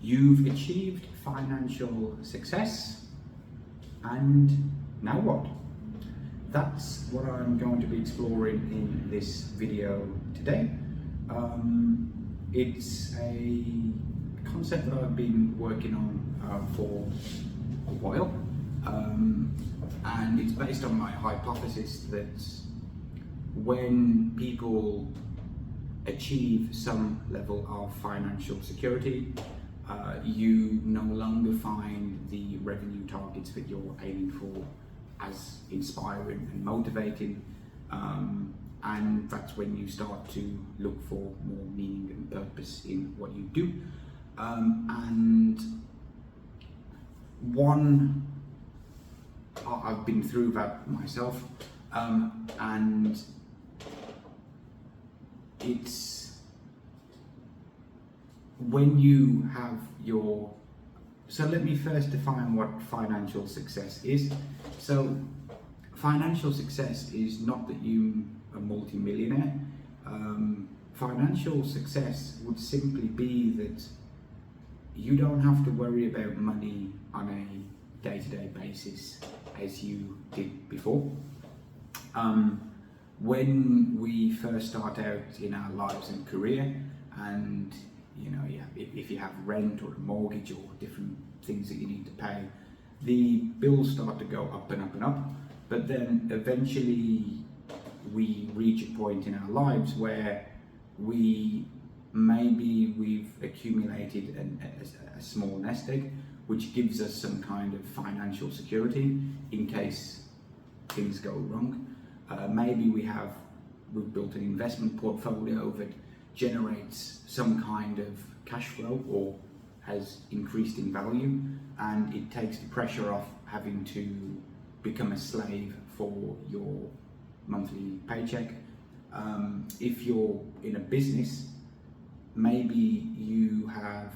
You've achieved financial success, and now what? That's what I'm going to be exploring in this video today. It's a concept that I've been working on for a while, and it's based on my hypothesis that when people achieve some level of financial security, you no longer find the revenue targets that you're aiming for as inspiring and motivating, and that's when you start to look for more meaning and purpose in what you do. And I've been through that myself, and it's when you have your, so let me first define what financial success is. So financial success is not that you are a multi-millionaire. Financial success would simply be that you don't have to worry about money on a day-to-day basis as you did before. When we first start out in our lives and career, and if you have rent or a mortgage or different things that you need to pay, the bills start to go up and up and up. But then eventually we reach a point in our lives where we've accumulated a small nest egg, which gives us some kind of financial security in case things go wrong. Maybe we've built an investment portfolio that generates some kind of cash flow or has increased in value, and it takes the pressure off having to become a slave for your monthly paycheck. If you're in a business, maybe you have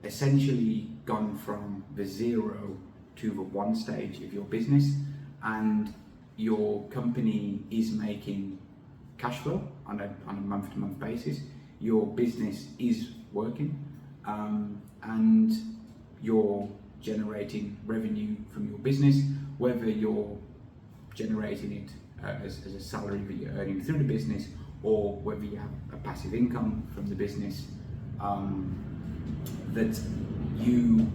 essentially gone from the 0 to the 1 stage of your business, and your company is making cash flow on a month-to-month basis. Your business is working, and you're generating revenue from your business, whether you're generating it as a salary that you're earning through the business, or whether you have a passive income from the business, that you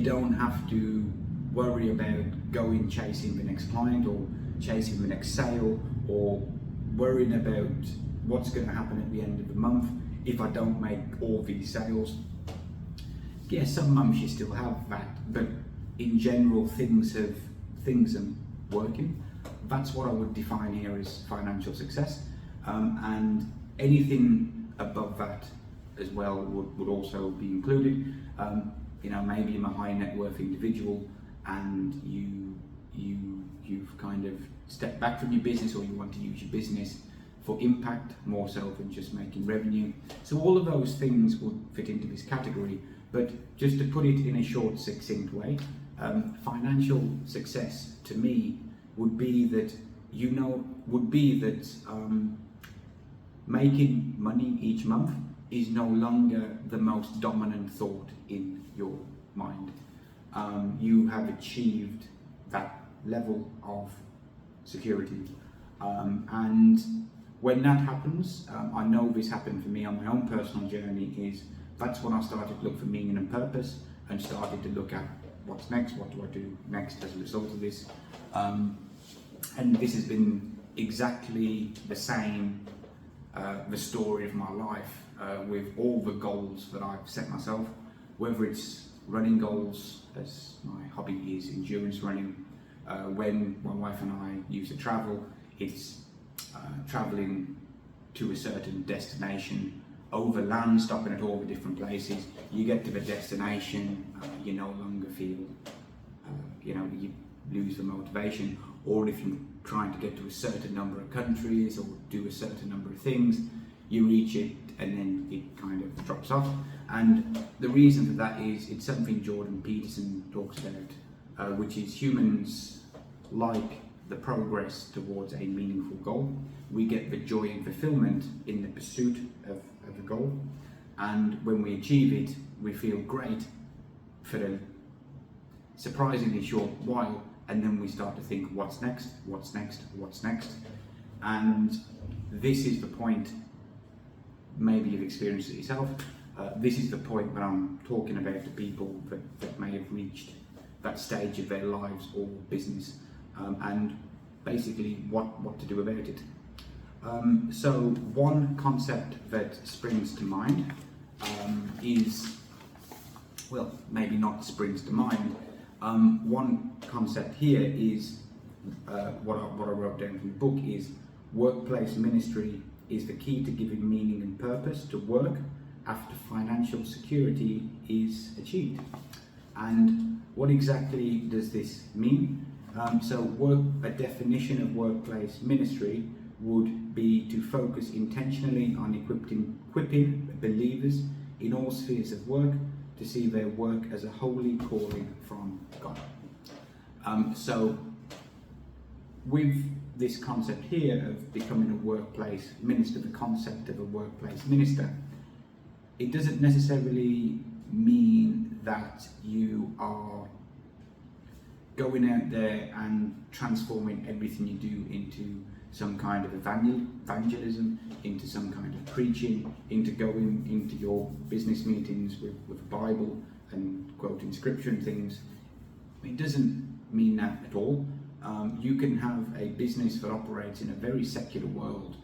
don't have to worry about going chasing the next client or chasing the next sale, or worrying about what's going to happen at the end of the month if I don't make all these sales. Yeah, some months you still have that, but in general things are working. That's what I would define here as financial success, and anything above that as well would also be included. Maybe you're a high net worth individual and you've kind of stepped back from your business, or you want to use your business for impact more so than just making revenue. So all of those things would fit into this category, but just to put it in a short, succinct way, financial success to me would be that making money each month is no longer the most dominant thought in your mind. You have achieved that level of security, and when that happens, I know this happened for me on my own personal journey, that's when I started to look for meaning and purpose, and started to look at what's next, what do I do next as a result of this. And this has been exactly the same, the story of my life, with all the goals that I've set myself, whether it's running goals, as my hobby is endurance running. When my wife and I used to travel, it's traveling to a certain destination over land, stopping at all the different places. You get to the destination, you no longer feel, you lose the motivation. Or if you're trying to get to a certain number of countries or do a certain number of things, you reach it and then it kind of drops off. And the reason for that is it's something Jordan Peterson talks about, which is humans like the progress towards a meaningful goal. We get the joy and fulfillment in the pursuit of a goal. and when we achieve it, we feel great for a surprisingly short while, and then we start to think, what's next, what's next, what's next? And this is the point, maybe you've experienced it yourself, this is the point when I'm talking about the people that may have reached that stage of their lives or business, and basically what to do about it. So one concept that springs to mind is, well, maybe not springs to mind, one concept here is, what I wrote down from the book is, workplace ministry is the key to giving meaning and purpose to work after financial security is achieved. And what exactly does this mean? A definition of workplace ministry would be to focus intentionally on equipping believers in all spheres of work to see their work as a holy calling from God. So with this concept here of becoming a workplace minister, the concept of a workplace minister, it doesn't necessarily mean that you are going out there and transforming everything you do into some kind of evangelism, into some kind of preaching, into going into your business meetings with a Bible and quoting scripture and things. It doesn't mean that at all. You can have a business that operates in a very secular world,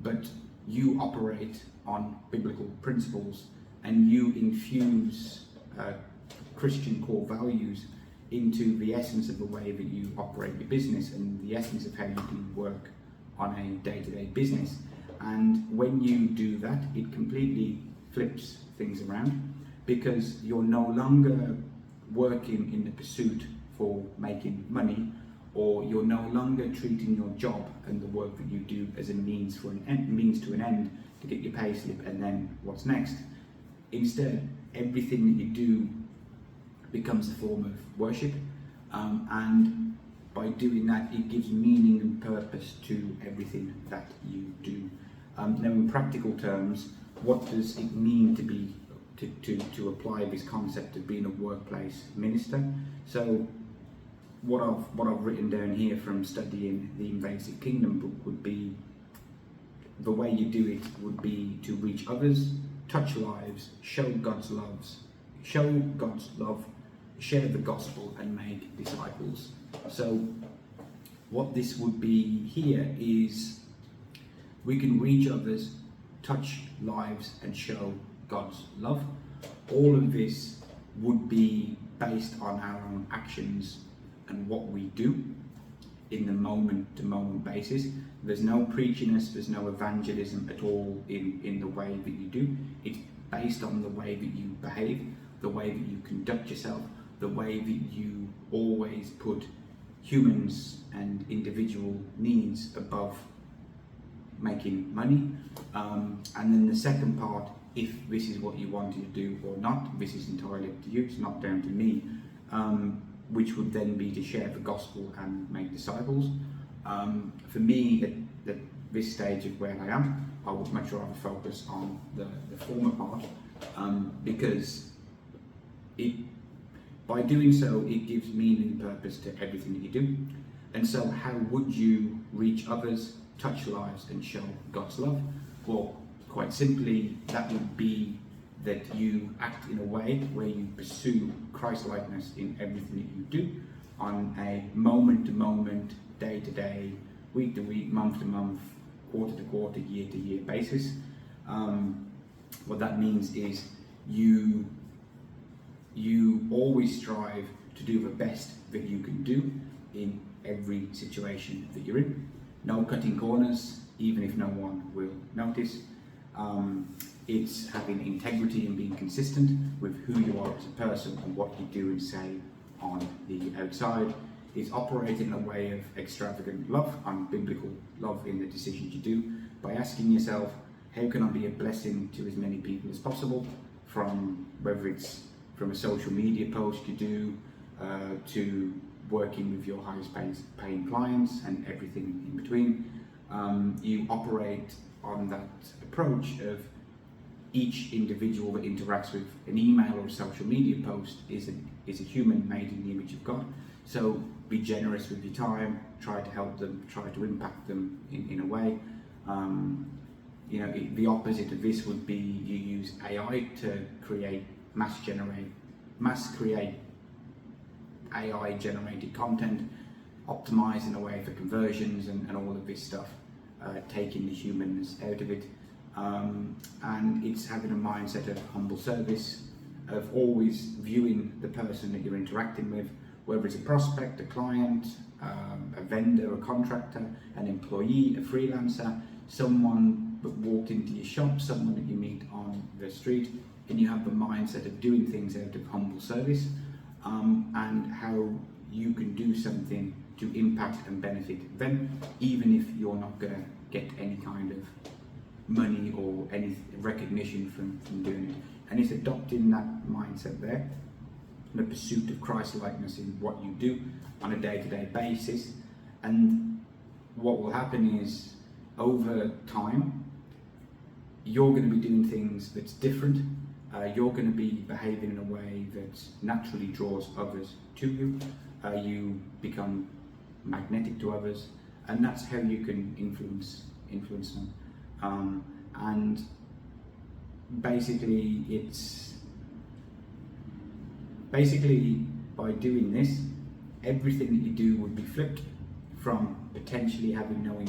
but you operate on biblical principles and you infuse Christian core values into the essence of the way that you operate your business and the essence of how you do work on a day-to-day business. And when you do that, it completely flips things around, because you're no longer working in the pursuit for making money, or you're no longer treating your job and the work that you do as a means to an end to get your pay slip and then what's next. Instead, everything that you do becomes a form of worship, and by doing that, it gives meaning and purpose to everything that you do. Now, in practical terms, what does it mean to apply this concept of being a workplace minister? So, what I've written down here from studying the Invasive Kingdom book would be, the way you do it would be to reach others, touch lives, show God's love, share the gospel, and make disciples. So what this would be here is, we can reach others, touch lives, and show God's love. All of this would be based on our own actions and what we do in the moment-to-moment basis. There's no preachiness, there's no evangelism at all in the way that you do. It's based on the way that you behave, the way that you conduct yourself, the way that you always put humans and individual needs above making money. And then the second part, if this is what you wanted to do or not, this is entirely up to you, it's not down to me, which would then be to share the gospel and make disciples. For me, at this stage of where I am, I would much rather focus on the former part, because by doing so, it gives meaning and purpose to everything that you do. And so how would you reach others, touch lives, and show God's love? Well, quite simply, that would be that you act in a way where you pursue Christ-likeness in everything that you do on a moment-to-moment, day-to-day, week-to-week, month-to-month, quarter-to-quarter, year-to-year basis. What that means is you always strive to do the best that you can do in every situation that you're in. No cutting corners, even if no one will notice. It's having integrity and being consistent with who you are as a person and what you do and say on the outside. It's operating in a way of extravagant love and biblical love in the decisions you do, by asking yourself, how can I be a blessing to as many people as possible, from whether it's from a social media post you do, to working with your highest paying clients and everything in between. You operate on that approach of each individual that interacts with an email or a social media post is a human made in the image of God. So be generous with your time, try to help them, try to impact them in a way. The opposite of this would be you use AI to create mass create AI generated content, optimize in a way for conversions and all of this stuff, taking the humanness out of it. And it's having a mindset of humble service, of always viewing the person that you're interacting with, whether it's a prospect, a client, a vendor, a contractor, an employee, a freelancer, someone that walked into your shop, someone that you meet on the street, and you have the mindset of doing things out of humble service, and how you can do something to impact and benefit them, even if you're not going to get any kind of money or any recognition from doing it. And it's adopting that mindset there, the pursuit of Christ-likeness in what you do on a day-to-day basis. And what will happen is, over time, you're going to be doing things that's different. You're going to be behaving in a way that naturally draws others to you. You become magnetic to others, and that's how you can influence them. And basically by doing this, everything that you do would be flipped from potentially having no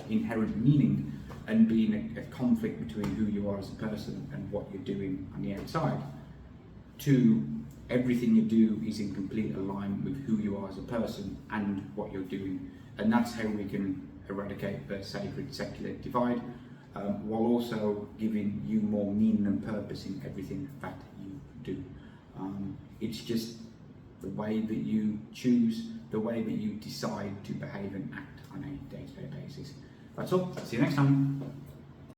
inherent meaning and being a conflict between who you are as a person and what you're doing on the outside, to everything you do is in complete alignment with who you are as a person and what you're doing. And that's how we can eradicate the sacred secular divide, while also giving you more meaning and purpose in everything that you do. It's just the way that you choose, the way that you decide to behave and act on a day-to-day basis. That's all. See you next time.